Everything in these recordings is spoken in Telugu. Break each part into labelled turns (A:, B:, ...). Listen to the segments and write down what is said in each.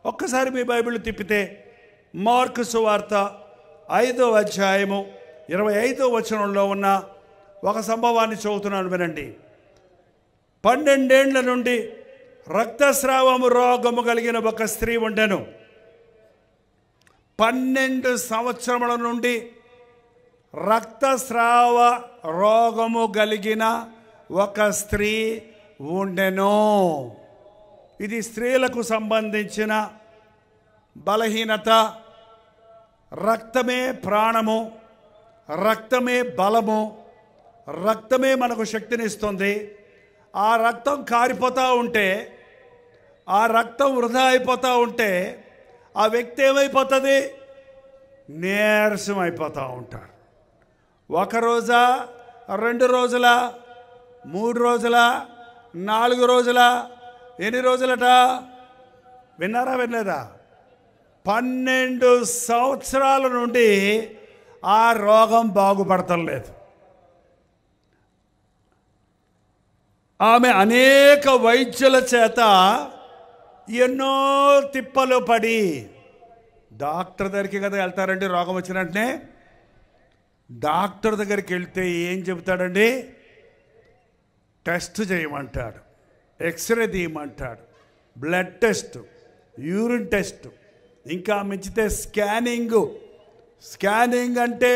A: ఒక్కసారి మీ బైబిల్ తిప్పితే మార్కు సువార్త 5వ అధ్యాయము 25వ వచనంలో ఉన్న ఒక సంభవాన్ని చదువుతున్నాను, వినండి. 12 ఏళ్ల నుండి రక్తస్రావము రోగము కలిగిన ఒక స్త్రీ ఉండెను. 12 సంవత్సరముల నుండి రక్తస్రావ రోగము కలిగిన ఒక స్త్రీ ఉండెను. ఇది స్త్రీలకు సంబంధించిన బలహీనత. రక్తమే ప్రాణము, రక్తమే బలము, రక్తమే మనకు శక్తినిస్తుంది. ఆ రక్తం కారిపోతూ ఉంటే, ఆ రక్తం వృధా అయిపోతూ ఉంటే ఆ వ్యక్తి ఏమైపోతుంది? నీరసం అయిపోతూ ఉంటారు. 1 రోజా, 2 రోజుల, 3 రోజుల, 4 రోజుల, ఎన్ని రోజులట? విన్నారా వినలేదా? 12 సంవత్సరాల నుండి ఆ రోగం బాగుపడతలేదు. ఆమె అనేక వైద్యుల చేత ఎన్నో తిప్పలు పడి, డాక్టర్ దగ్గరికి కదా వెళ్తారండి రోగం వచ్చినట్టే. డాక్టర్ దగ్గరికి వెళ్తే ఏం చెబుతాడండి? టెస్ట్ చేయమంటాడు, ఎక్స్రే తీయమంటాడు, బ్లడ్ టెస్ట్, యూరిన్ టెస్ట్, ఇంకా మించితే స్కానింగ్. స్కానింగ్ అంటే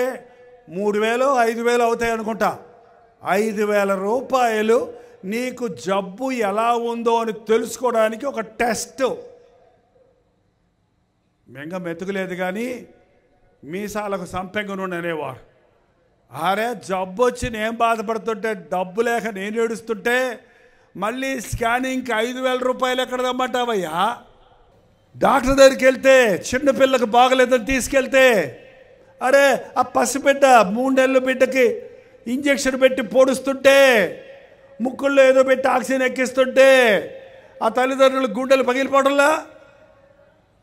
A: 3000 5000 అవుతాయి అనుకుంటా. 5000 రూపాయలు నీకు జబ్బు ఎలా ఉందో అని తెలుసుకోవడానికి ఒక టెస్ట్. మెంగ మెతుకులేదు కానీ మీసాలకు సంపెంగ నూనె అనేవారు. అరే జబ్బు వచ్చి నేను బాధపడుతుంటే, డబ్బు లేక నేను ఏడుస్తుంటే మళ్ళీ స్కానింగ్కి 5000 రూపాయలు ఎక్కడ దమ్మంటావయ్యా? డాక్టర్ దగ్గరికి వెళ్తే చిన్నపిల్లకి బాగలేదని తీసుకెళ్తే, అరే ఆ పసిబిడ్డ 3 నెలల బిడ్డకి ఇంజక్షన్ పెట్టి పొడుస్తుంటే, ముక్కుల్లో ఏదో పెట్టి ఆక్సిజన్ ఎక్కిస్తుంటే ఆ తల్లిదండ్రులు గుండెలు పగిలిపోవడంలా,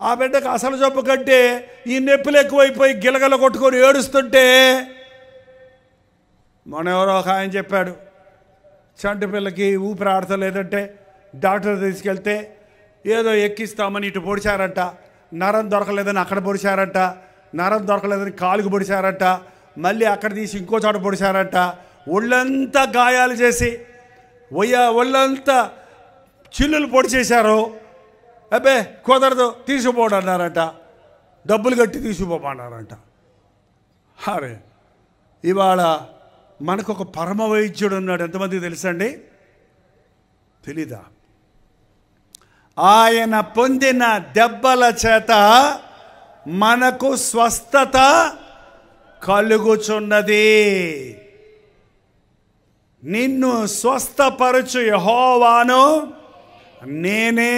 A: ఆ బిడ్డకు అసలు జబ్బు కంటే ఈ నొప్పులు ఎక్కువైపోయి గిలగల కొట్టుకొని ఏడుస్తుంటే, మన ఎవరో ఒక ఆయన చెప్పాడు, చంటి పిల్లకి ఊపిరి ఆడతలేదంటే డాక్టర్ తీసుకెళ్తే ఏదో ఎక్కిస్తామని ఇటు పొడిచారంట, నరం దొరకలేదని అక్కడ పొడిచారంట, నరం దొరకలేదని కాలుకు పొడిచారంట, మళ్ళీ అక్కడ తీసి ఇంకో చోట పొడిచారంట, ఒళ్ళంతా గాయాలు చేసి ఒళ్ళంతా చిల్లులు పొడి చేశారు. అబ్బే కుదరదు తీసుకుపోడు అన్నారంట, డబ్బులు కట్టి తీసుకుపోమన్నారంట. అరే ఇవాళ మనకు ఒక పరమ వైద్యుడు ఉన్నాడు. ఎంతమందికి తెలుసండి? తెలీదా? ఆయన పొందిన దెబ్బల చేత మనకు స్వస్థత కలుగుచున్నది. నిన్ను స్వస్థపరచు యెహోవాను నేనే.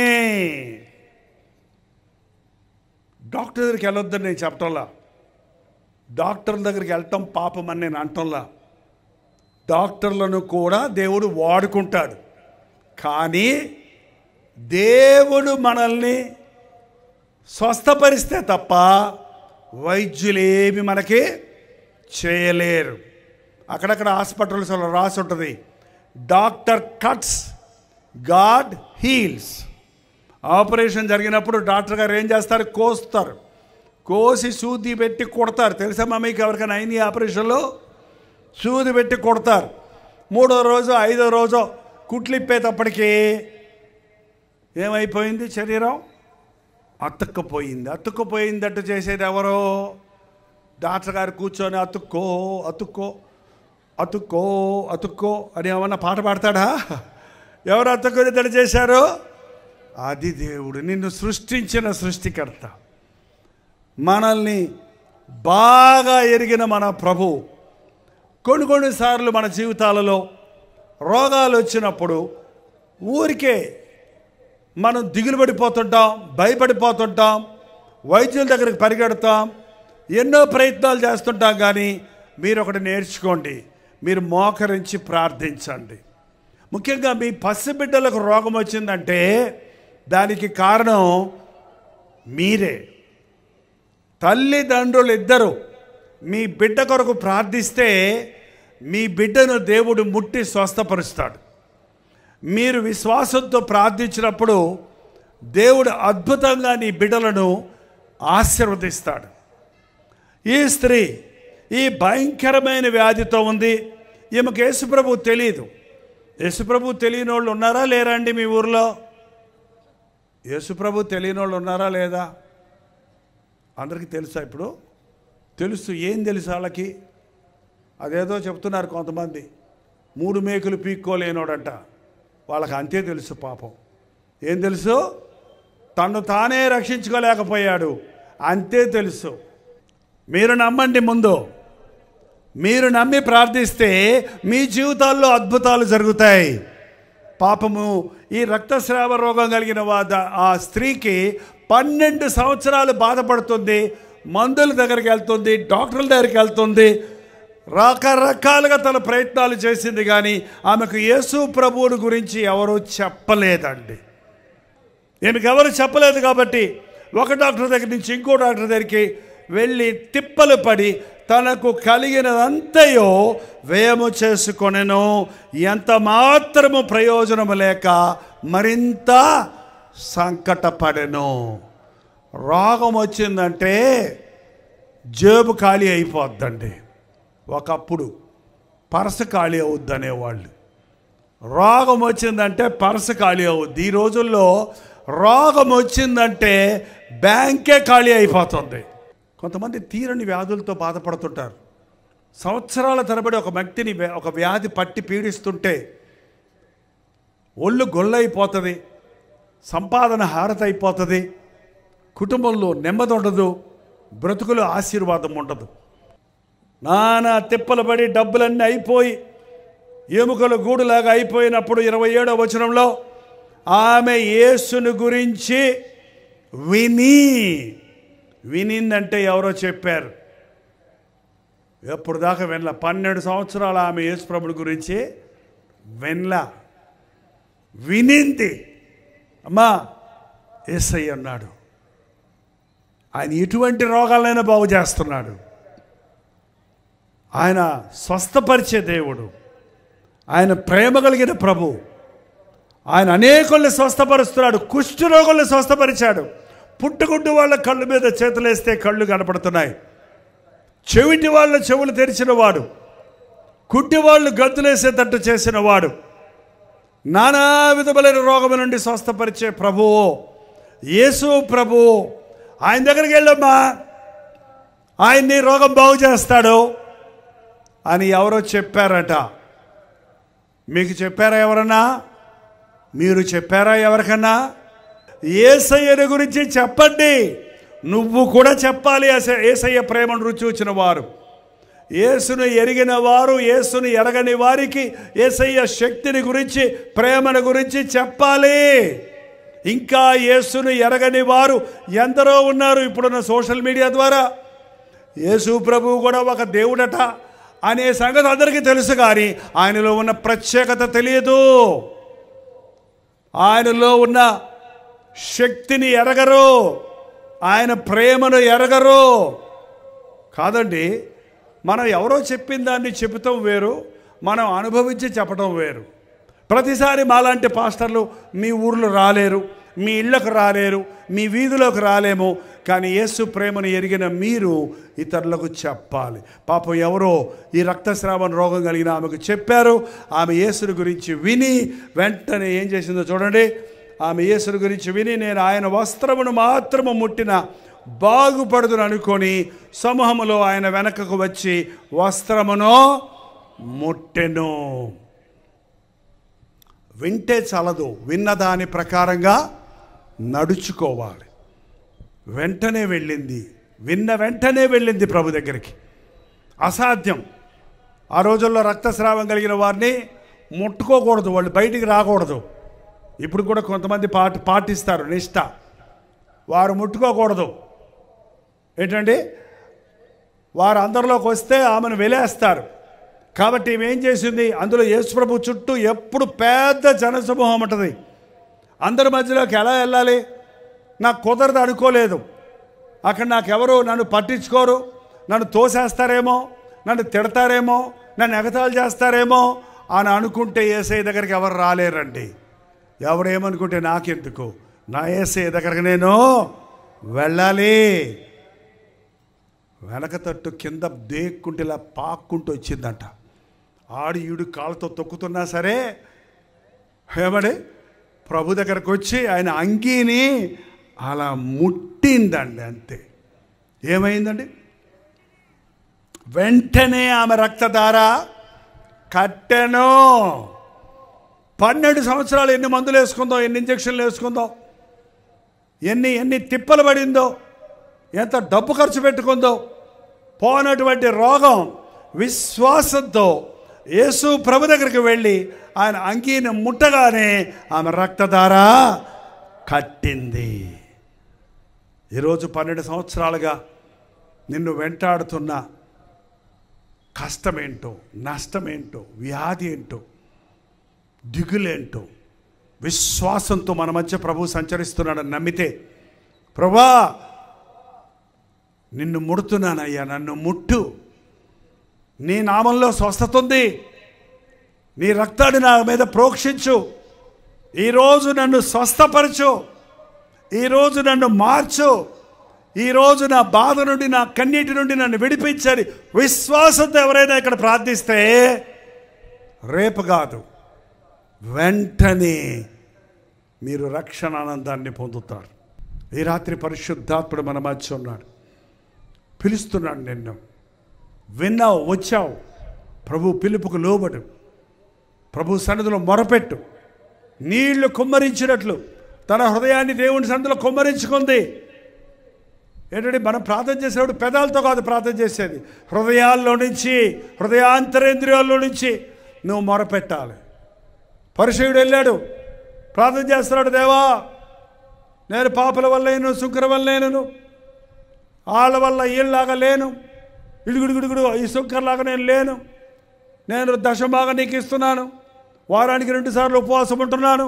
A: డాక్టర్ దగ్గరికి వెళ్ళొద్దని నేను చెప్పటంలా, డాక్టర్ల దగ్గరికి వెళ్ళటం పాపం అని నేను అంటంలా. డాక్టర్లను కూడా దేవుడు వాడుకుంటాడు, కానీ దేవుడు మనల్ని స్వస్థపరిస్తే తప్ప వైద్యులేమి మనకి చేయలేరు. అక్కడక్కడ హాస్పిటల్స్లో రాసి ఉంటుంది, doctor cuts, God heels. Operation జరిగినప్పుడు డాక్టర్ గారు ఏం చేస్తారు? కోస్తారు, కోసి సూది పెట్టి కొడతారు. తెలుసమ్మా మీకు ఎవరికైనా అయిన ఆపరేషన్లో? సూది పెట్టి కొడతారు. 3వ రోజు 5వ రోజు కుట్లిప్పేటప్పటికీ ఏమైపోయింది? శరీరం అతుక్కుపోయింది. అతుక్కుపోయిందట్టు చేసేది ఎవరో? డాక్టర్ గారు కూర్చొని అతుక్కో అతుక్కో అతుక్కో అతుక్కో అని ఏమన్నా పాట పాడతాడా? ఎవరు అతుక్కునేటట్టు చేశారు? అది దేవుడు, నిన్ను సృష్టించిన సృష్టికర్త, మనల్ని బాగా ఎరిగిన మన ప్రభు. కొన్నిసార్లు మన జీవితాలలో రోగాలు వచ్చినప్పుడు ఊరికే మనం దిగులు పడిపోతుంటాం, భయపడిపోతుంటాం, వైద్యుల దగ్గరికి పరిగెడతాం, ఎన్నో ప్రయత్నాలు చేస్తుంటాం. కానీ మీరు ఒకటి నేర్చుకోండి, మీరు మోకరించి ప్రార్థించండి. ముఖ్యంగా మీ పసిబిడ్డలకు రోగం వచ్చిందంటే దానికి కారణం మీరే. తల్లిదండ్రులు ఇద్దరు మీ బిడ్డ కొరకు ప్రార్థిస్తే మీ బిడ్డను దేవుడు ముట్టి స్వస్థపరుస్తాడు. మీరు విశ్వాసంతో ప్రార్థించినప్పుడు దేవుడు అద్భుతంగా నీ బిడ్డలను ఆశీర్వదిస్తాడు. ఈ స్త్రీ ఈ భయంకరమైన వ్యాధితో ఉంది. ఈమెకు యేసుప్రభు తెలియదు. యేసుప్రభు తెలియని వాళ్ళు ఉన్నారా లేరా అండి మీ ఊర్లో? యేసుప్రభు తెలియని వాళ్ళు ఉన్నారా లేదా? అందరికీ తెలుసా? ఇప్పుడు తెలుసు. ఏం తెలుసు వాళ్ళకి? అదేదో చెప్తున్నారు కొంతమంది, 3 మేకులు పీక్కోలేనోడంట. వాళ్ళకి అంతే తెలుసు పాపం. ఏం తెలుసు? తను తానే రక్షించుకోలేకపోయాడు, అంతే తెలుసు. మీరు నమ్మండి. ముందు మీరు నమ్మి ప్రార్థిస్తే మీ జీవితాల్లో అద్భుతాలు జరుగుతాయి. పాపము ఈ రక్తస్రావ రోగం కలిగిన ఆ స్త్రీకి 12 సంవత్సరాలు బాధపడుతుంది. మందుల దగ్గరికి వెళ్తుంది, డాక్టర్ల దగ్గరికి వెళ్తుంది, రకరకాలుగా తన ప్రయత్నాలు చేసింది. కానీ ఆమెకు యేసు ప్రభువుని గురించి ఎవరు చెప్పలేదండి. ఈమెకు ఎవరు చెప్పలేదు కాబట్టి ఒక డాక్టర్ దగ్గర నుంచి ఇంకో డాక్టర్ దగ్గరికి వెళ్ళి తిప్పలు పడి తనకు కలిగినదంతయో వ్యయము చేసుకొనెను. ఎంత మాత్రము ప్రయోజనము లేక మరింత సంకటపడెను. రోగం వచ్చిందంటే జేబు ఖాళీ అయిపోద్దండి. ఒకప్పుడు పర్సు ఖాళీ అవుద్ది అనేవాళ్ళు. రోగం వచ్చిందంటే పర్సు ఖాళీ అవుద్ది. ఈ రోజుల్లో రోగం వచ్చిందంటే బ్యాంకే ఖాళీ అయిపోతుంది. కొంతమంది తీరని వ్యాధులతో బాధపడుతుంటారు. సంవత్సరాల తరబడి ఒక వ్యక్తిని ఒక వ్యాధి పట్టి పీడిస్తుంటే ఒళ్ళు గొల్లైపోతుంది, సంపాదన హారతైపోతుంది, కుటుంబంలో నెమ్మది ఉండదు, బ్రతుకులో ఆశీర్వాదం ఉండదు. నానా తిప్పలు పడి డబ్బులన్నీ అయిపోయి ఎముకల గూడులాగా అయిపోయినప్పుడు 27వ వచనంలో ఆమె యేసుని గురించి వినిందంటే ఎవరో చెప్పారు. ఎప్పుడు దాకా వినలా. 12 సంవత్సరాలు ఆమె యేసు ప్రభుని గురించి వినింది. అమ్మా, యేసయ్య అన్నాడు. ఆయన ఎటువంటి రోగాలైనా బాగు చేస్తున్నాడు. ఆయన స్వస్థపరిచే దేవుడు. ఆయన ప్రేమ కలిగిన ప్రభు. ఆయన అనేకుల్ని స్వస్థపరుస్తున్నాడు. కుష్ఠరోగుల్ని స్వస్థపరిచాడు. పుట్టుగుడ్డు వాళ్ళ కళ్ళు మీద చేతులేస్తే కళ్ళు కనపడుతున్నాయి. చెవిటి వాళ్ళ చెవులు తెరిచిన వాడు, కుట్టి వాళ్ళు గంతులేసేటట్టు చేసిన వాడు, నానా విధములైన రోగముల నుండి స్వస్థపరిచే ప్రభువు యేసు ప్రభువు. ఆయన దగ్గరికి వెళ్ళమ్మా, ఆయన్ని రోగం బాగు చేస్తాడు అని ఎవరో చెప్పారట. మీకు చెప్పారా ఎవరన్నా? మీరు చెప్పారా ఎవరికన్నా? యేసయ్యని గురించి చెప్పండి. నువ్వు కూడా చెప్పాలి. యేసయ్య ప్రేమను రుచి చూచిన వారు, యేసును ఎరిగిన వారు, యేసుని ఎరగని వారికి యేసయ్య శక్తిని గురించి, ప్రేమను గురించి చెప్పాలి. ఇంకా యేసును ఎరగని వారు ఎందరో ఉన్నారు. ఇప్పుడున్న సోషల్ మీడియా ద్వారా యేసు ప్రభువు కూడా ఒక దేవుడట అనే సంగతి అందరికీ తెలుసు. కానీ ఆయనలో ఉన్న ప్రత్యేకత తెలియదు. ఆయనలో ఉన్న శక్తిని ఎరగరు, ఆయన ప్రేమను ఎరగరు. కాదండి, మనం ఎవరో చెప్పిన దాన్ని చెబుతాం వేరు, మనం అనుభవించి చెప్పడం వేరు. ప్రతిసారి మాలాంటి పాస్టర్లు మీ ఊర్లో రాలేరు, మీ ఇళ్లకు రాలేరు, మీ వీధిలోకి రాలేము. కానీ యేసు ప్రేమను ఎరిగిన మీరు ఇతరులకు చెప్పాలి. పాపం ఎవరో ఈ రక్తస్రావం రోగం కలిగిన ఆమెకు చెప్పారు. ఆమె యేసుని గురించి విని వెంటనే ఏం చేసిందో చూడండి. ఆమె యేసుని గురించి విని నేను ఆయన వస్త్రమును మాత్రము ముట్టిన బాగుపడుదును అనుకొని సమూహములో ఆయన వెనకకు వచ్చి వస్త్రమును ముట్టెను. వింటే చాలదు, విన్నదాని ప్రకారంగా నడుచుకోవాలి. వెంటనే వెళ్ళింది, విన్న వెంటనే వెళ్ళింది ప్రభు దగ్గరికి. అసాధ్యం. ఆ రోజుల్లో రక్తస్రావం కలిగిన వారిని ముట్టుకోకూడదు, వాళ్ళు బయటికి రాకూడదు. ఇప్పుడు కూడా కొంతమంది పాటిస్తారు నిష్ఠ. వారు ముట్టుకోకూడదు. ఏంటండి, వారు అందరిలోకి వస్తే ఆమెను వెలేస్తారు. కాబట్టి ఈమె ఏం చేసింది, అందులో యేసుప్రభు చుట్టూ ఎప్పుడు పెద్ద జనసమూహం ఉంటుంది. అందరి మధ్యలోకి ఎలా వెళ్ళాలి? నాకు కుదరదు అనుకోలేదు. అక్కడ నాకెవరు నన్ను పట్టించుకోరు, నన్ను తోసేస్తారేమో, నన్ను తిడతారేమో, నన్ను ఎగతాళి చేస్తారేమో అని అనుకుంటే యేసయ్య దగ్గరికి ఎవరు రాలేరండి. ఎవరేమనుకుంటే నాకెందుకు, నా యేసయ్య దగ్గరికి నేను వెళ్ళాలి. వెనక తట్టు కింద దేక్కుంటే ఇలా పాక్కుంటూ వచ్చిందంట. ఆడు ఈడు కాళ్ళతో తొక్కుతున్నా సరే ఏమడి ప్రభు దగ్గరకు వచ్చి ఆయన అంగీని అలా ముట్టిందండి. అంతే. ఏమైందండి? వెంటనే ఆమె రక్తధార కట్టెను. 12 సంవత్సరాలు ఎన్ని మందులు వేసుకుందో, ఎన్ని ఇంజక్షన్లు వేసుకుందో, ఎన్ని తిప్పలు పడిందో, ఎంత డబ్బు ఖర్చు పెట్టుకుందో, పోనటువంటి రోగం విశ్వాసంతో యేసు ప్రభు దగ్గరికి వెళ్ళి ఆయన అంగీని ముట్టగానే ఆమె రక్తధార కట్టింది. ఈరోజు 12 సంవత్సరాలుగా నిన్ను వెంటాడుతున్న కష్టమేంటో, నష్టమేంటో, వ్యాధి ఏంటో, దిగులేంటో విశ్వాసంతో మన మధ్య ప్రభు సంచరిస్తున్నాడని నమ్మితే, ప్రభా నిన్ను ముడుతున్నానయ్యా, నన్ను ముట్టు, నీ నామంలో స్వస్థత ఉంది, నీ రక్తాన్ని నా మీద ప్రోక్షించు, ఈరోజు నన్ను స్వస్థపరచు, ఈరోజు నన్ను మార్చు, ఈరోజు నా బాధ నుండి, నా కన్నీటి నుండి నన్ను విడిపించని విశ్వాసంతో ఎవరైనా ఇక్కడ ప్రార్థిస్తే రేపు కాదు వెంటనే మీరు రక్షణ ఆనందాన్ని పొందుతారు. ఈ రాత్రి పరిశుద్ధాత్ముడు మన మధ్య ఉన్నాడు, పిలుస్తున్నాడు. నిన్ను విన్నావు, వచ్చావు, ప్రభు పిలుపుకు లోబడు, ప్రభు సన్నిధిలో మొరపెట్టు. నీళ్లు కుమ్మరించినట్లు తన హృదయాన్ని దేవుని సన్నిధిలో కుమ్మరించుకుంది. ఏంటంటే మనం ప్రార్థన చేసేవాడు పెదాలతో కాదు ప్రార్థన చేసేది, హృదయాల్లో నుంచి, హృదయాంతరేంద్రియాల్లో నుంచి నువ్వు మొరపెట్టాలి. పరిసయ్యుడు వెళ్ళాడు, ప్రార్థన చేస్తున్నాడు, దేవా నేను పాపల వల్ల లేను, శుక్ర వల్ల లేను, వాళ్ళ వల్ల వీళ్ళలాగా లేను, ఇడుగుడుగుడుగుడు ఈ శుక్రలాగా నేను లేను, నేను దశభాగం నీకు ఇస్తున్నాను, వారానికి 2 సార్లు ఉపవాసం ఉంటున్నాను,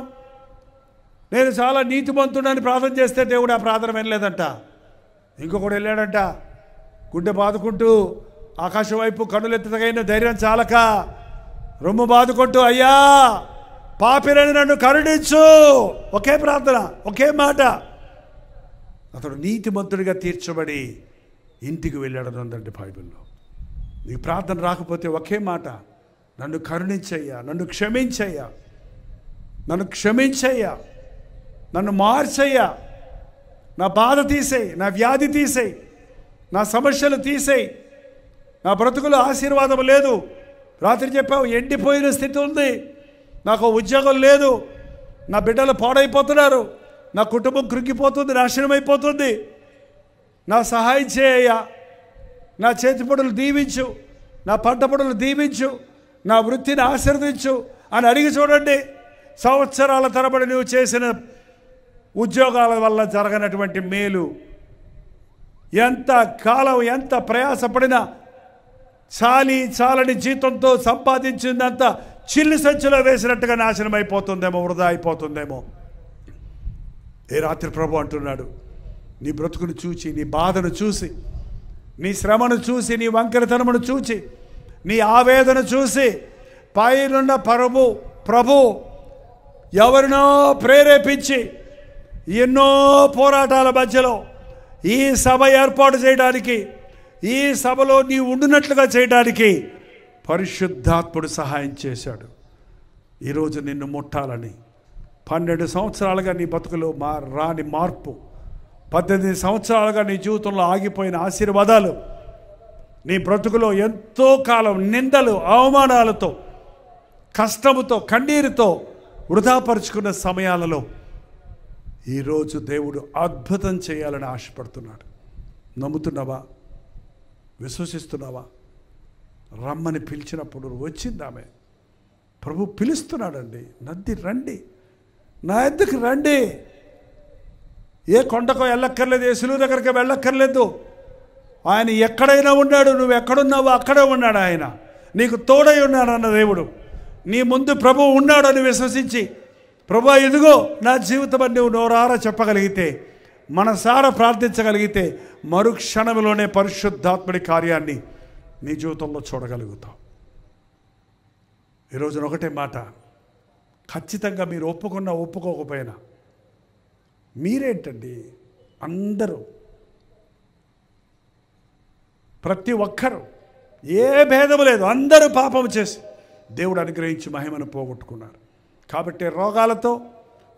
A: నేను చాలా నీతిమంతుడని ప్రార్థన చేస్తే దేవుడు ఆ ప్రార్థన వినలేదంట. ఇంకొకడు వెళ్ళాడంట, గుండె బాదుకుంటూ ఆకాశం వైపు కన్నులెత్తగైన ధైర్యం చాలక రొమ్ము బాదుకుంటూ, అయ్యా పాపిరని నన్ను కరుణించు. ఒకే ప్రార్థన, ఒకే మాట. అతడు నీతిమంతుడిగా తీర్చబడి ఇంటికి వెళ్ళాడని ఉందండి బైబిల్లో. నీకు ప్రార్థన రాకపోతే ఒకే మాట, నన్ను కరుణించయ్యా, నన్ను క్షమించయ్యా, నన్ను క్షమించయ్యా, నన్ను మార్చయ్యా, నా బాధ తీసేయి, నా వ్యాధి తీసేయి, నా సమస్యలు తీసేయి, నా బ్రతుకులో ఆశీర్వాదం లేదు. రాత్రి చెప్పావు ఎండిపోయిన స్థితి ఉంది, నాకు ఉద్యోగం లేదు, నా బిడ్డలు పాడైపోతున్నారు, నా కుటుంబం కృంగిపోతుంది, నాశనం అయిపోతుంది, నా సహాయం చేయ్యా, నా చేతి పనులు దీవించు, నా పంట పనులు దీవించు, నా వృత్తిని ఆశీర్వదించు అని అడిగి చూడండి. సంవత్సరాల తరబడి నువ్వు చేసిన ఉద్యోగాల వల్ల జరగనటువంటి మేలు, ఎంత కాలం ఎంత ప్రయాసపడినా చాలని జీతంతో సంపాదించిందంతా చిల్లి సంచిలో వేసినట్టుగా నాశనం అయిపోతుందేమో, వృధా అయిపోతుందేమో. ఏ రాత్రి ప్రభు అంటున్నాడు, నీ బ్రతుకును చూచి, నీ బాధను చూసి, నీ శ్రమను చూసి, నీ వంకరతనమును చూచి, నీ ఆవేదన చూసి పైనున్న ప్రభు ఎవరినో ప్రేరేపించి ఎన్నో పోరాటాల మధ్యలో ఈ సభ ఏర్పాటు చేయడానికి, ఈ సభలో నీ ఉండినట్లుగా చేయడానికి పరిశుద్ధాత్ముడు సహాయం చేశాడు. ఈరోజు నిన్ను ముట్టాలని 12 సంవత్సరాలుగా నీ బతుకులో రాని మార్పు, 18 సంవత్సరాలుగా నీ జీవితంలో ఆగిపోయిన ఆశీర్వాదాలు, నీ బ్రతుకులో ఎంతో కాలం నిందలు, అవమానాలతో, కష్టముతో, కన్నీరుతో వృధాపరుచుకున్న సమయాలలో ఈరోజు దేవుడు అద్భుతం చేయాలని ఆశపడుతున్నాడు. నమ్ముతున్నావా? విశ్వసిస్తున్నావా? రమ్మని పిలిచినప్పుడు వచ్చిందామె. ప్రభు పిలుస్తున్నాడండి, నద్ది రండి, నా ఎద్దుకు రండి. ఏ కొండకో వెళ్ళక్కర్లేదు, ఏ సులువు దగ్గరికి వెళ్ళక్కర్లేదు. ఆయన ఎక్కడైనా ఉన్నాడు, నువ్వు ఎక్కడున్నావో అక్కడే ఉన్నాడు. ఆయన నీకు తోడై ఉన్నాడన్న దేవుడు నీ ముందు ప్రభు ఉన్నాడని విశ్వసించి, ప్రభు ఇదిగో నా జీవితం అని నువ్వు నోరారా చెప్పగలిగితే, మనసారా ప్రార్థించగలిగితే మరుక్షణంలోనే పరిశుద్ధాత్ముడి కార్యాన్ని నీ జీవితంలో చూడగలుగుతావు. ఈరోజున ఒకటే మాట, ఖచ్చితంగా మీరు ఒప్పుకున్నా ఒప్పుకోకపోయినా మీరేంటండి? అందరూ, ప్రతి ఒక్కరూ, ఏ భేదము లేదు, అందరూ పాపము చేసి దేవుడు అనుగ్రహించి మహిమను పోగొట్టుకున్నారు. కాబట్టి రోగాలతో,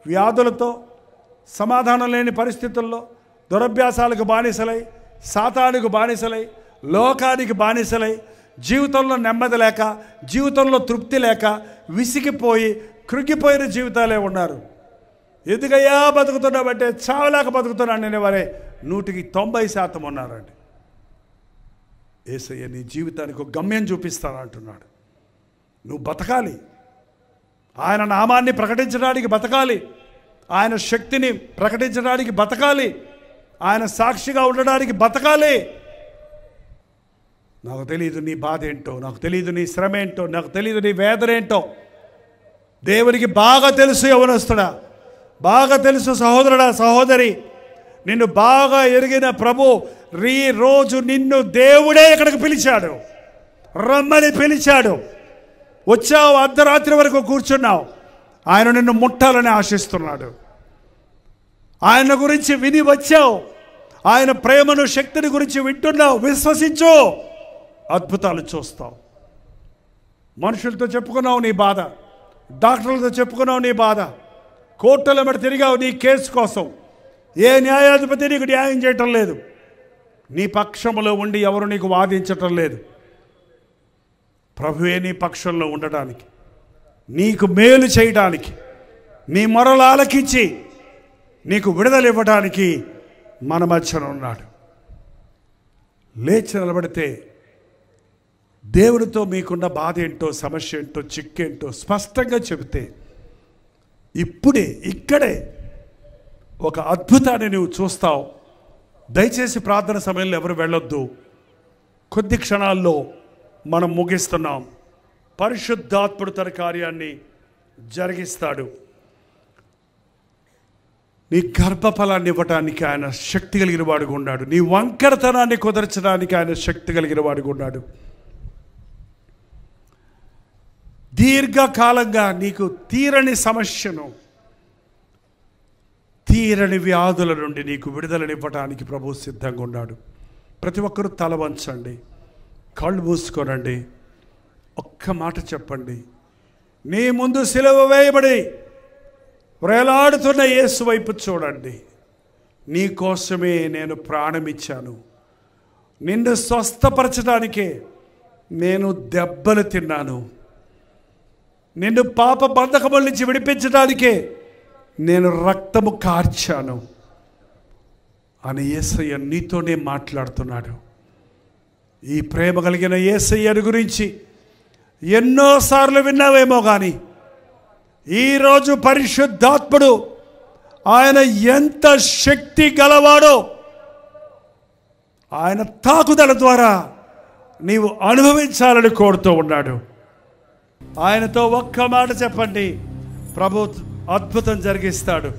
A: వ్యాధులతో, సమాధానం లేని పరిస్థితుల్లో, దురభ్యాసాలకు బానిసలై, సాతానుకు బానిసలై, లోకానికి బానిసలై, జీవితంలో నెమ్మది లేక, జీవితంలో తృప్తి లేక, విసిగిపోయి కృంగిపోయిన జీవితాలే ఉన్నారు. ఎందుకయ్యా బతుకుతున్నామంటే చావలేక బతుకుతున్నాను నేను వారే 190% ఉన్నారండి. యేసయ్య నీ జీవితానికి ఒక గమ్యం చూపిస్తానంటున్నాడు. నువ్వు బతకాలి, ఆయన నామాన్ని ప్రకటించడానికి బతకాలి, ఆయన శక్తిని ప్రకటించడానికి బతకాలి, ఆయన సాక్షిగా ఉండడానికి బతకాలి. నాకు తెలియదు నీ బాధ ఏంటో, నాకు తెలియదు నీ శ్రమ ఏంటో, నాకు తెలియదు నీ వేదన ఏంటో. దేవునికి బాగా తెలుసు. యవనస్తుడా, బాగా తెలుసు. సహోదరుడా, సహోదరి, నిన్ను బాగా ఎరిగిన ప్రభు ఈ రోజు నిన్ను దేవుడే ఇక్కడికి పిలిచాడు, రమ్మని పిలిచాడు. వచ్చావు, అర్ధరాత్రి వరకు కూర్చున్నావు. ఆయన నిన్ను ముట్టాలని ఆశిస్తున్నాడు. ఆయన గురించి విని వచ్చావు, ఆయన ప్రేమను, శక్తిని గురించి వింటున్నావు. విశ్వసించు, అద్భుతాలు చూస్తావు. మనుషులతో చెప్పుకున్నావు నీ బాధ, డాక్టర్లతో చెప్పుకున్నావు నీ బాధ, కోర్టుల మీద తిరిగావు నీ కేసు కోసం. ఏ న్యాయాధిపతి నీకు న్యాయం చేయటం లేదు, నీ పక్షంలో ఉండి ఎవరు నీకు వాదించటం లేదు. ప్రభువే నీ పక్షంలో ఉండడానికి, నీకు మేలు చేయడానికి, నీ మొరలు ఆలకించి నీకు విడుదల ఇవ్వడానికి మన మధ్యన ఉన్నాడు. లేచి నిలబడితే దేవునితో మీకున్న బాధ ఏంటో, సమస్య ఏంటో, చిక్కేంటో స్పష్టంగా చెబితే ఇప్పుడే ఇక్కడే ఒక అద్భుతాన్ని నువ్వు చూస్తావు. దయచేసి ప్రార్థన సమయంలో ఎవరు వెళ్ళొద్దు. కొద్ది క్షణాల్లో మనం ముగిస్తున్నాం. పరిశుద్ధాత్ముడు తన కార్యాన్ని జరిగిస్తాడు. నీ గర్భఫలాన్ని ఇవ్వటానికి ఆయన శక్తి కలిగిన వాడుగా ఉన్నాడు. నీ వంకరతనాన్ని కుదర్చడానికి ఆయన శక్తి కలిగిన వాడుగా ఉన్నాడు. దీర్ఘకాలంగా నీకు తీరని సమస్యను, తీరని వ్యాధుల నుండి నీకు విడుదలనివ్వటానికి ప్రభు సిద్ధంగా ఉన్నాడు. ప్రతి ఒక్కరూ తల వంచండి, కళ్ళు మూసుకోనండి, ఒక్క మాట చెప్పండి. నీ ముందు సిలువ వేయబడి వేలాడుతున్న యేసు వైపు చూడండి. నీ కోసమే నేను ప్రాణమిచ్చాను, నిన్ను స్వస్థపరచడానికే నేను దెబ్బలు తిన్నాను, నిన్ను పాప బంధకముల నుంచి విడిపించడానికే నేను రక్తము కార్చాను అని యేసయ్య నీతోనే మాట్లాడుతున్నాడు. ఈ ప్రేమ కలిగిన యేసయ్యను గురించి ఎన్నోసార్లు విన్నావేమో కానీ ఈరోజు పరిశుద్ధాత్ముడు ఆయన ఎంత శక్తి గలవాడో ఆయన తాకుదల ద్వారా నీవు అనుభవించాలని కోరుతూ ఉన్నాడు. ఆయనతో ఒక్క మాట చెప్పండి, ప్రభు అద్భుతం జరిగిస్తాడు.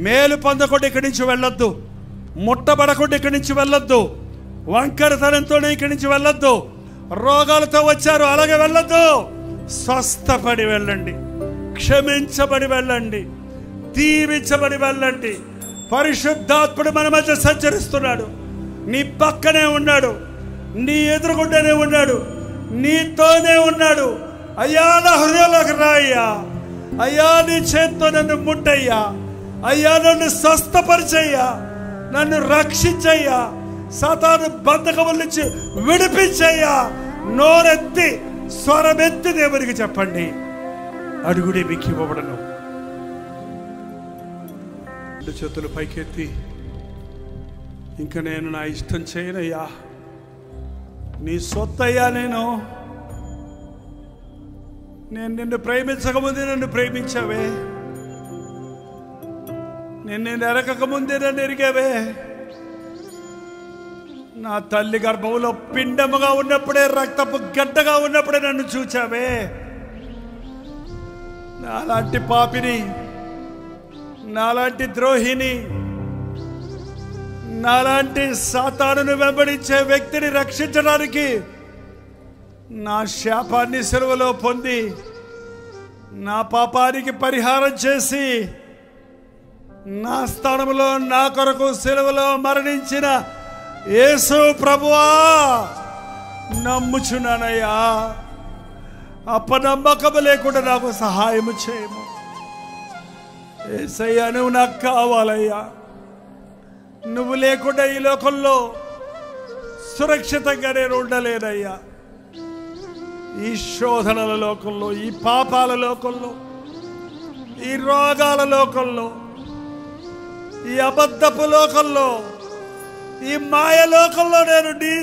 A: మేలు పొందకుండా ఇక్కడి నుంచి వెళ్ళొద్దు, ముట్టబడకుండా ఇక్కడి నుంచి వెళ్ళొద్దు, వంకరతనంతో ఇక్కడి నుంచి వెళ్ళొద్దు, రోగాలతో వచ్చారు అలాగే వెళ్ళొద్దు. స్వస్థపడి వెళ్ళండి, క్షమించబడి వెళ్ళండి, దీవించబడి వెళ్ళండి. పరిశుద్ధాత్ముడు మన మధ్య సంచరిస్తున్నాడు, నీ పక్కనే ఉన్నాడు, నీ ఎదురుగుండానే ఉన్నాడు, నీతోనే ఉన్నాడు. అయ్యా నా హృదయంలోకి రాయ్యా, అయ్యా నీ చేత్తో నన్ను ముట్టయ్యా, అయ్యా నన్ను స్వస్థపరిచయ్యా, నన్ను రక్షించయ్యా, సాతాను బంధకముల నుంచి విడిపించయ్యా. నోరెత్తి స్వరమెత్తి దేవునికి చెప్పండి, అడుగుడే మీకు ఇవ్వబడను. రెండు చేతులు పైకెత్తి, ఇంకా నేను నా ఇష్టం చేయనయ్యా, నీ సొత్తయ్యా, నేను నిన్ను ప్రేమించకముందే నన్ను ప్రేమించావే, నిన్ను ఎరగకముందే నన్ను ఎరిగావే, నా తల్లి గర్భంలో పిండముగా ఉన్నప్పుడే, రక్తపు గడ్డగా ఉన్నప్పుడే నన్ను చూచావే. నాలాంటి పాపిని, నాలాంటి ద్రోహిని, నాలాంటి సాతానును వెంబడించే వ్యక్తిని రక్షించడానికి నా శాపాన్ని సిలువలో పొంది నా పాపానికి పరిహారం చేసి నా స్థానంలో నా కొరకు సిలువలో మరణించిన యేసు ప్రభువా నమ్ముచున్నానయ్యా. అపనమ్మకము లేకుండా నాకు సహాయము చేయము. యేసయ్యా, నువ్వు నాకు కావాలయ్యా. నువ్వు లేకుండా ఈ లోకంలో సురక్షితంగా నేను ఉండలేనయ్యా. ఈ శోధనల లోకంలో, ఈ పాపాల లోకంలో, ఈ రోగాల లోకంలో, ఈ అబద్ధపు లోకంలో, ఈ మాయ లోకంలో నేను నీ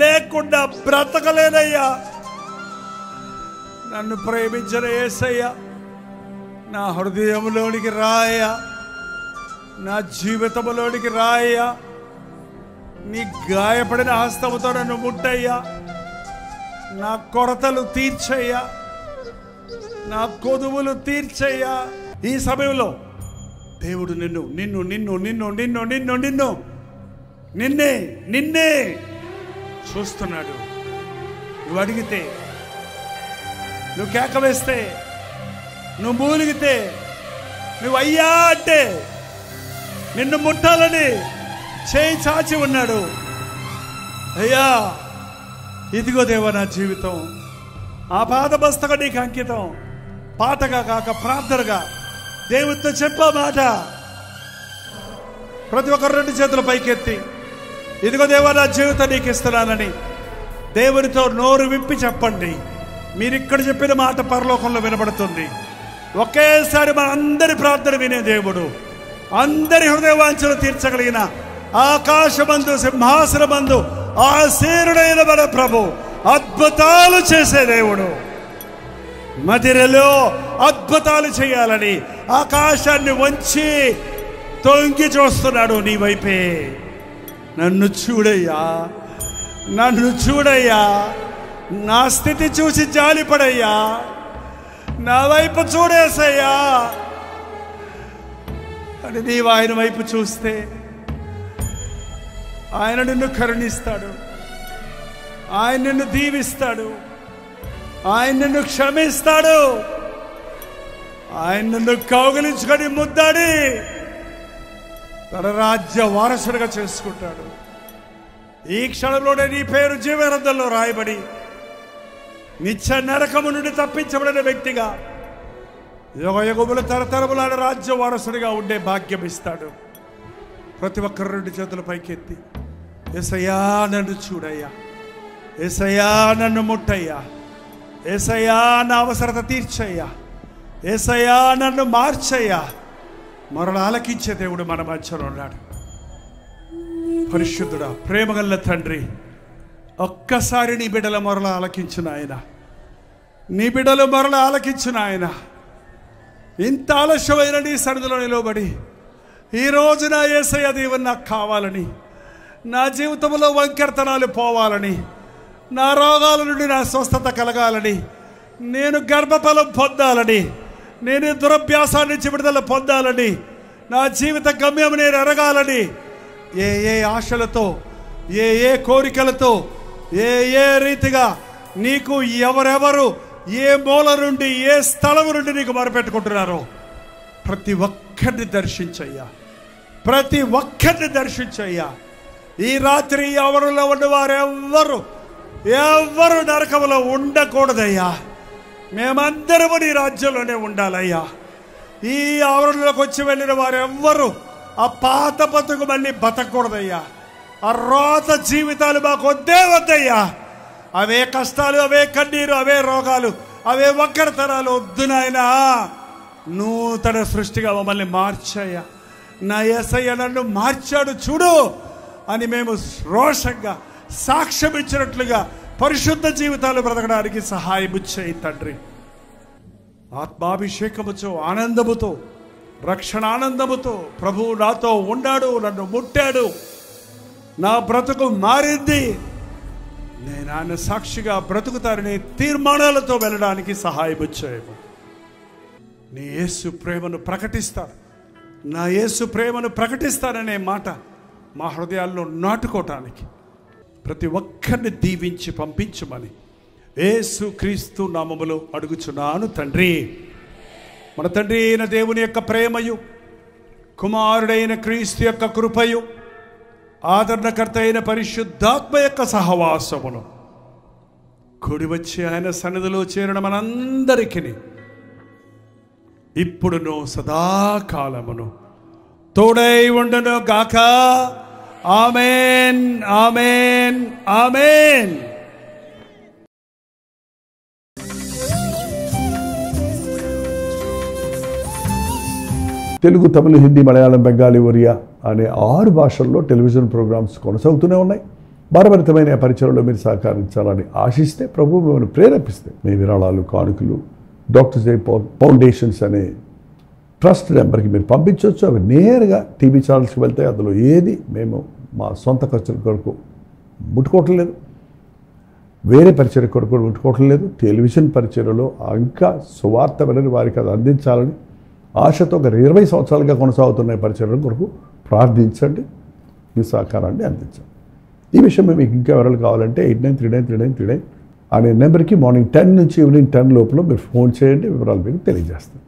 A: లేకుండా బ్రతకలేనయ్యా. నన్ను ప్రేమించిన యేసయ్యా, నా హృదయంలోనికి రాయ్యా, నా జీవితంలోనికి రాయ్యా. నీ గాయపడిన హస్తముతో నన్ను ముట్టయ్యా. నా కొరతలు తీర్చయ్యా, నా కొదువులు తీర్చయ్యా. ఈ సమయంలో దేవుడు నిన్ను నిన్ను నిన్ను నిన్ను నిన్ను నిన్ను నిన్ను నిన్నే నిన్నే చూస్తున్నాడు. నువ్వు అడిగితే, నువ్వు కేక వేస్తే, నువ్వు మూలిగితే, నువ్వు అయ్యా అంటే నిన్ను ముట్టాలని చేయి చాచి ఉన్నాడు. అయ్యా, ఇదిగో దేవా నా జీవితం, ఆ పాదమస్తక నీకు అంకితం. పాటగా కాక ప్రార్థనగా దేవుడితో చెప్పా మాట. ప్రతి ఒక్కరు 2 చేతుల పైకెత్తి, ఇదిగో దేవా నా జీవితం నీకు ఇస్తున్నానని దేవునితో నోరు విప్పి చెప్పండి. మీరు ఇక్కడ చెప్పిన మాట పరలోకంలో వినబడుతుంది. ఒకేసారి మన అందరి ప్రార్థన వినే దేవుడు, అందరి హృదయవాంఛలు తీర్చగలిగిన ఆకాశమందు సింహాసనమందు ఆసీనుడైన మన ప్రభు, అద్భుతాలు చేసే దేవుడు, మదిరలో అద్భుతాలు చేయాలని ఆకాశాన్ని వంచి తొంగి చూస్తున్నాడు నీ వైపే. నన్ను చూడయ్యా, నన్ను చూడయ్యా, నా స్థితి చూసి జాలిపడయ్యా, నా వైపు చూడేసయ్యా అని నీవు ఆయన వైపు చూస్తే ఆయన నిన్ను కరుణిస్తాడు, ఆయన నిన్ను దీవిస్తాడు, ఆయన నిన్ను క్షమిస్తాడు, ఆయన నిన్ను కౌగిలించుకొని ముద్దాడి తన రాజ్య వారసుడిగా చేసుకుంటాడు. ఈ క్షణంలోనే నీ పేరు జీవగ్రంథంలో రాయబడి నిత్య నరకము నుండి తప్పించబడిన వ్యక్తిగా యుగయుగముల తరతరముల రాజ్య వారసుడిగా ఉండే భాగ్యం ఇస్తాడు. ప్రతి ఒక్కరు 2 చేతుల పైకెత్తి, యేసయ్యా నన్ను చూడయ్యా, యేసయ్యా నన్ను ముట్టయ్యా, యేసయ్యా నా అవసరత తీర్చయ్యా, యేసయ్యా నన్ను మార్చయ్యా. మరణ ఆలకించే దేవుడు మన మధ్యలో ఉన్నాడు. పరిశుద్ధుడా, ప్రేమగల్ల తండ్రి, ఒక్కసారి నీ బిడ్డల మరల ఆలకించిన ఆయన, నీ బిడ్డలు మరల ఆలకించిన ఆయన, ఇంత ఆలస్యమైన నీ సన్నిధిలో నిలబడి ఈరోజు నా యేసయ్య దేవుని నాకు కావాలని, నా జీవితంలో వంకరతనాలు పోవాలని, నా రోగాల నుండి నా స్వస్థత కలగాలని, నేను గర్భఫలం పొందాలని, నేను దురభ్యాసాన్ని నుంచి విడుదల పొందాలని, నా జీవిత గమ్యం నేను ఎరగాలని, ఏ ఏ ఆశలతో, ఏ ఏ కోరికలతో, ఏ ఏ రీతిగా నీకు ఎవరెవరు ఏ మూల నుండి ఏ స్థలం నుండి నీకు మొరపెట్టుకుంటున్నారో ప్రతి ఒక్కరిని దర్శించయ్యా, ప్రతి ఒక్కరిని దర్శించయ్యా. ఈ రాత్రి ఎవరిలో ఉన్న వారెవ్వరు ఎవరు నరకంలో ఉండకూడదయ్యా. మేమందరము నీ రాజ్యంలోనే ఉండాలయ్యా. ఈ ఆవరణలోకి వచ్చి వెళ్ళిన వారెవ్వరు ఆ పాత బతుకు మళ్ళీ బతకూడదయ్యా. ఆ రోత జీవితాలు మాకు వద్దే వద్దయ్యా. అవే కష్టాలు, అవే కన్నీరు, అవే రోగాలు, అవే వక్రతనాలు వద్దు నాయనా. నూతన సృష్టిగా మమ్మల్ని మార్చాయ్యా. నా యేసయ్య నన్ను మార్చాడు చూడు అని మేము రోషంగా సాక్ష్యం ఇచ్చినట్లుగా పరిశుద్ధ జీవితాలు బ్రతకడానికి సహాయం చేయి తండ్రి. ఆత్మాభిషేకముతో, ఆనందముతో, రక్షణ ఆనందముతో ప్రభువు నాతో ఉన్నాడు, నన్ను ముట్టాడు, నా బ్రతుకు మారింది, నేను ఆయన సాక్షిగా బ్రతుకుతారని తీర్మానాలతో వెళ్ళడానికి సహాయం చేయము. నీ యేసు ప్రేమను ప్రకటిస్తాను, నా యేసు ప్రేమను ప్రకటిస్తాననే మాట మా హృదయాల్లో నాటుకోవటానికి ప్రతి ఒక్కరిని దీవించి పంపించమని యేసు క్రీస్తు నామములో అడుగుచున్నాను తండ్రి. మన తండ్రి అయిన దేవుని యొక్క ప్రేమయు, కుమారుడైన క్రీస్తు యొక్క కృపయు ఆదరణకర్త అయిన పరిశుద్ధాత్మ యొక్క సహవాసమును కూడి వచ్చి ఆయన సన్నిధిలో చేరిన మనందరికీ ఇప్పుడును సదాకాలమును తోడై ఉండును గాక. ఆమేన్, ఆమేన్, ఆమేన్.
B: తెలుగు, తమిళ, హిందీ, మలయాళం, బెంగాలీ, ఒరియా అనే 6 భాషల్లో టెలివిజన్ ప్రోగ్రామ్స్ కొనసాగుతూనే ఉన్నాయి. భారభరితమైన పరిచయంలో మీరు సహకరించాలని ఆశిస్తే, ప్రభు మిమ్మల్ని ప్రేరేపిస్తే మీ విరాళాలు, కానుకలు డాక్టర్ జై ఫౌండేషన్స్ అనే ట్రస్ట్ నెంబర్కి మీరు పంపించవచ్చు. అవి నేరుగా టీవీ ఛానల్స్కి వెళ్తాయి. అందులో ఏది మేము మా సొంత ఖర్చుల కొరకు ముట్టుకోవటం లేదు, వేరే పరిచయ కొరకు ముట్టుకోవటం లేదు. టెలివిజన్ పరిచయలో ఇంకా సువార్త వినని వారికి అది అందించాలని ఆశతో ఒక 20 సంవత్సరాలుగా కొనసాగుతున్న పరిచయం కొరకు ప్రార్థించండి, మీ సహకారాన్ని అందించండి. ఈ విషయం మీకు ఇంకా వివరాలు కావాలంటే 89393939 అనే నెంబర్కి మార్నింగ్ 10 నుంచి ఈవినింగ్ 10 లోపల మీరు ఫోన్ చేయండి, వివరాలు మీకు తెలియజేస్తాం.